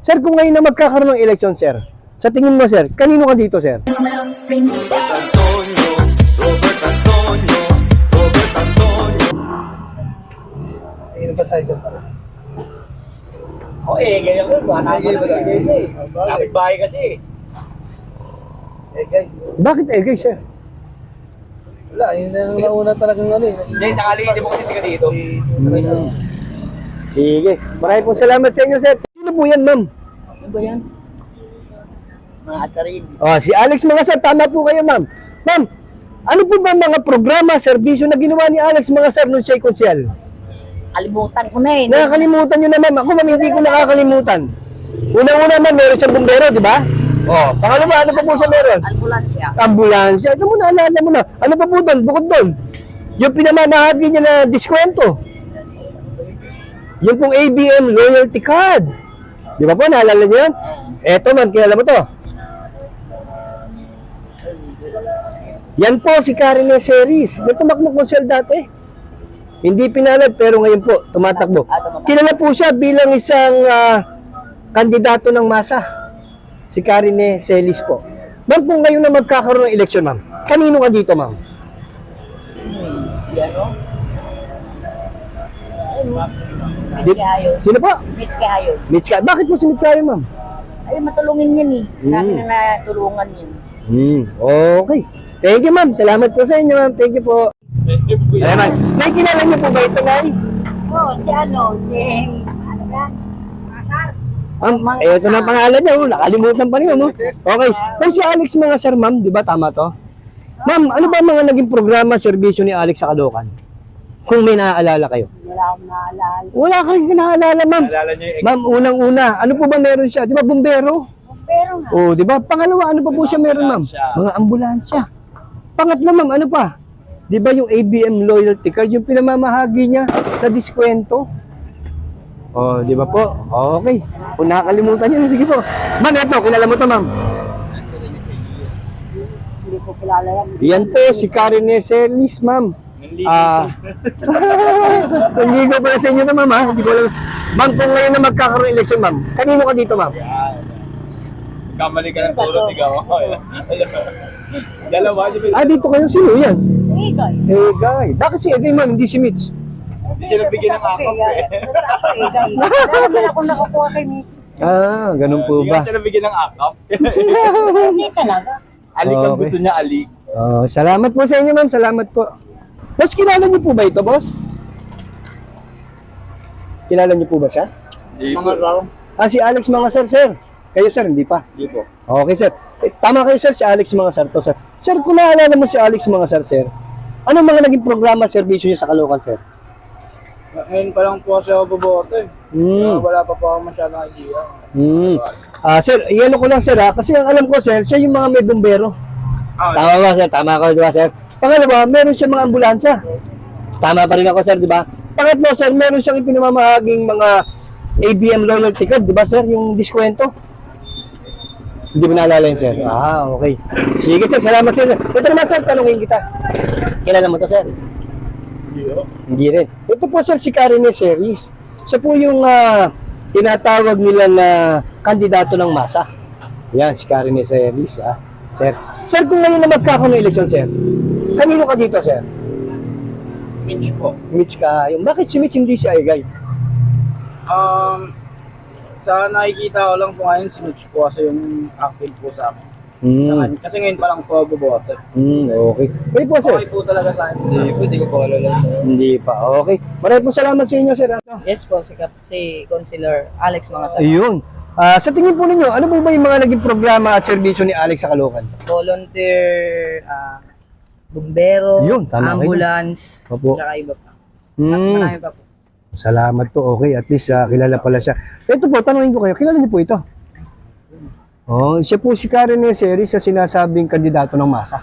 Sir, kung ngayon na magkakaroon ng election, sir, sa tingin mo, sir, kanino ka dito, sir? Ayun ba tayo doon? Oo, ganyan ko. Kapit bahay kasi. Guys, Bakit Egay, sir? wala, yun na nauna talagang ano eh. Hindi, nakalimutan mo kasi ka dito. Sige. Maraming po salamat sa inyo, sir. Sino po yan, ma'am? Ano ba yan? Mga asarin. Oh, si Alex mga sir, tama po kayo, ma'am. Ma'am, ano po ba mga programa, serbisyo na ginawa ni Alex mga sir nung siya'y konsyal? Kalimutan ko na eh. Nakakalimutan nyo na, ma'am. Ako, ma'am, hindi ko nakakalimutan. Unang-una, ma'am, meron siyang bumbero, di ba? Oh, pangalawa, ano pa po siya meron? Ambulansya. Ambulansya. Ito mo na, alala mo na. Ano pa po doon? Bukod doon. Yung pinamamahagi niya na diskwento. Yung pong ABM loyalty card. Di ba po, naalala niyo yan? Eto man, kilala mo to. Yan po si Karen Series. Yung tumakbo konsel dati. Hindi pinalad pero ngayon po, tumatakbo. Kilala po siya bilang isang kandidato ng masa. Si Karine Celis po. Ma'am, kung ngayon na magkakaroon ng eleksyon, ma'am, kanino ka dito, ma'am? Si ano? Mitch Kahayo. Sino po? Mitch Kahayo. Mitch Kayo. Bakit po si Mitch Kayo, ma'am? Ay, matulungin yan eh. Lagi na natulungan yun. Okay. Thank you, ma'am. Salamat po sa inyo, ma'am. Thank you po. Ayan, ma'am. Nay, kilala niyo po ba ito, Nay? Oh, si ano? Si... Ano yan? Ma'am, ito na ang pangalan niya. Nakalimutan pa niyo, no? Okay. Kung si Alex mga sir, ma'am, di ba? Tama to? Ma'am, ano ba mga naging programa, serbisyo ni Alex sa Caloocan? Kung may naaalala kayo. Wala akong naalala. Wala kang naaalala, ma'am. Naalala niyo yung Ma'am, unang-una, ano po ba meron siya? Di ba, bumbero? Pero nga. Oh, di ba? Pangalawa, ano pa po siya meron, ma'am? Mga ambulansya. Pangatlo, ma'am, ano pa? Di ba yung ABM loyalty card, yung pinamamahagi niya na diskwento? Oh, di ba po? Okay. Kung nakakalimutan niyo, sige po. Ma'am, eto, kilala mo to, ma'am. Hindi ko kilala yan. Yan po, si Karen Celis, ma'am. Nanligo pala sa inyo na, ma'am, ha? Hindi ko alam. Ma'am, kung ngayon na magkakaroon election, ma'am, kanino ka dito, ma'am? kamali ka ng turo, tigaw ako. Dalawa, di ba? Dito kayo. Sino yan? Egay. Egay. Bakit si Egay, ma'am, hindi si Mitch? Hindi siya nabigyan ng akap eh. Ako Egay. Wala naman ako nakukuha kay Miss. Ganun po Hindi ba? siya nabigyan ng akap. Hindi talaga. Alik ang Okay. gusto niya, alik. Salamat po sa inyo, ma'am. Salamat po. Boss, kilala niyo po ba ito, boss? Kilala niyo po ba siya? Hindi po. Si Alex mga sir. Kayo, sir, hindi pa. Hindi po. Okay, sir. Tama kayo, sir, si Alex mga sir to, sir. Sir, kung naalala mo si Alex mga sir, ano mga naging programa at serbisyo niya sa Caloocan, sir? Ngayon pa lang po kasi ako boboto eh. Wala pa po ako masyadong idea. Sir, iyan ko lang, sir, kasi ang alam ko, sir, siya yung mga may bumbero. Tama ba, sir? Tama ako, di ba, sir? Pangalawa, meron siya mga ambulansya. Tama pa rin ako, sir, di ba? Pangatlo, sir, meron siyang ipinamamahaging mga ABM loyalty card, di ba, sir? Yung diskwento. Hindi mo naalala yun, sir? Okay. Sige, sir. Salamat, sir. Ito naman, sir. Tanungin kita. Kilala mo to, sir? Hindi rin. Ito po, sir, si Karen Series. Siya po yung tinatawag nila na kandidato ng masa. Yan, si Karen Series, sir. Sir, kung ngayon na magkakaroon ng eleksyon, sir, kanino ka dito, sir? Mitch po. Mitch ka. Bakit si Mitch hindi si Egay? Sa nakikita ko lang po ngayon si Mitch po kasi yung active po sa akin. Kasi ngayon pa lang po ako boboto. Okay. Kayo po, sir? Okay po talaga sa akin. Hindi ko po alala. Hindi pa. Okay. Maraming po salamat sa inyo, sir. Yes po, si Consular Alex mga Ayun. Sa tingin po ninyo, ano po ba yung mga naging programa at serbisyo ni Alex sa Caloocan? Volunteer, bumbero, Yun, tama kayo. ambulance, Opo. tsaka iba pa. Marami pa po. Salamat po. Okay, at least kilala pala siya. Ito po, tanungin ko kayo, kilala niyo po ito? Siya po si Karen Series sa sinasabing kandidato ng masa.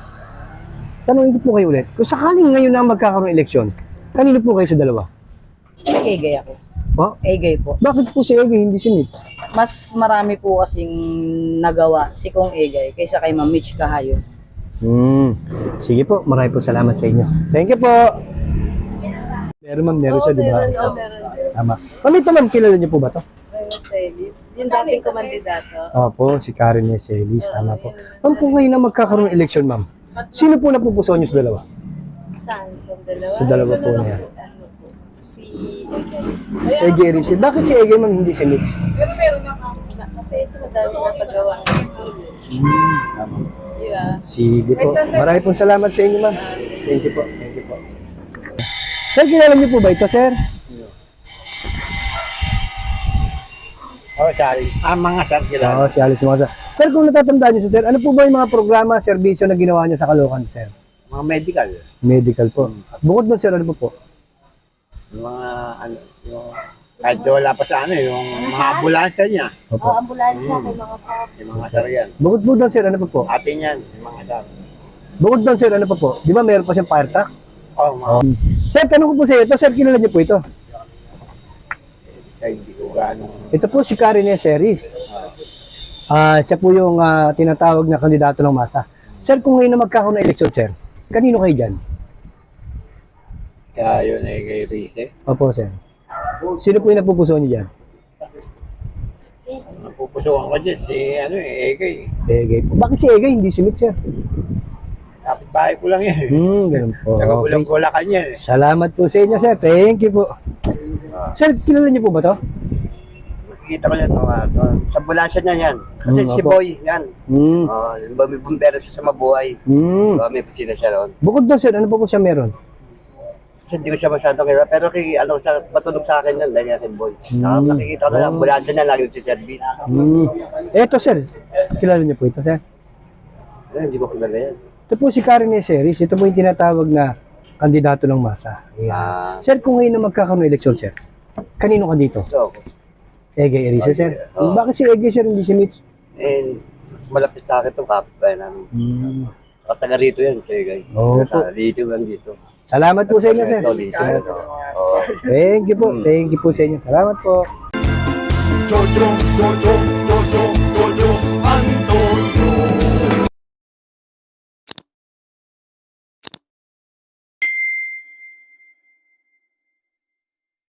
Tanungin ko po kayo ulit, kung sakaling ngayon na magkakaroon ng eleksyon, kanino po kayo sa dalawa? Egay ako. Egay po. Bakit po si Egay, hindi si Mitch? Mas marami po kasing nagawa si Kong Egay kaysa kay Ma'am Mitch Kahayo. Sige po, marami po salamat sa inyo. Thank you po. Meron, ma'am, meron siya, di ba? Meron. Tama. Ito, ma'am, kilala niyo po ba to? Service. Yung dating kumandidato. Opo, si Karen Celis, tama po. Ma'am, kung ngayon na magkakaroon ng eleksyon, ma'am, sino po napupusuan niyo sa dalawa? Saan? Sa dalawa? Sa dalawa po na yan. Ano po? Si Egay. Ege Rishi. Bakit si Ege, ma'am, hindi si Mitch? Kasi ito madami na pagawa sa school. Diba? Sige po. Marami pong salamat sa inyo, ma'am. Thank you po. Thank you po. Sir, kilala niyo po ba ito, sir? Oh, sorry. Mga sir sila. Oo, si Alice Masa. Sir, kung natatandaan niyo, sir, ano po ba yung mga programa, serbisyo na ginawa niyo sa Caloocan, sir? Mga medical. Medical po. Bukod doon, sir, ano po? Yung mga ano, yung kahit wala pa sa ano, yung mga ambulansya niya. O, Opo. ambulansya kay mga sap. Yung mga sir yan. Bukod po doon, sir, ano po? Atin yan, yung mga sir. Bukod doon, sir, ano po? Di ba meron pa siyang fire truck? Oh, mga Sir, tanong ko po sa iyo, ito, sir, kilala niyo po ito? kaya hindi ko gaano. Ito po si Karen Celis. Siya po yung tinatawag na kandidato ng masa. Sir, kung ngayon na magkakaroon ng eleksyon, sir, kanino kayo dyan? Kaya yun ay kay Rize. Opo, sir. Sino po yung napupusuan niyo dyan? Napupusukan ko dyan, si ano Egay. Egay po. Bakit si Egay, hindi si Mitch, sir? Kapit-bahay ko lang yan. Ganun po. Okay. Nagabulang-bulakan yan. Salamat po sa inyo, sir. Thank you po. Sir, kilala niyo po ba to? Nakikita ko yan, sa ambulansya niya yan. Kasi si opo. Boy, yan. Hmm. Yung ba may bumbero siya sa mabuhay. May pisina siya ron. Bukod doon, sir, ano po siya meron? Kasi hindi ko siya masyadong kilala. Pero patulog sa akin yan, dahil yan si Boy. Saka nakikita ko na ambulansya niya, lagi yung service. Eto, sir. Kilala niyo po ito, sir? Hindi ko kilala yan. Ito po si Karen Celis. Ito po yung tinatawag na kandidato ng masa. Ayan. Sir, kung ngayon na magkakaroon ng eleksyon, sir, kanino ka dito? So, Ege Erisa, sir. Oo. Bakit si Ege, sir, hindi si Mitch? and mas malapit sa akin itong kapitbahay namin. Saka taga rito yan, si Egay. Oo Sa dito lang dito. Salamat po sa inyo, sir. Ito, dito. Oo. Thank you po. Thank you po sa inyo. Salamat po. Jojo, Jojo, Jojo,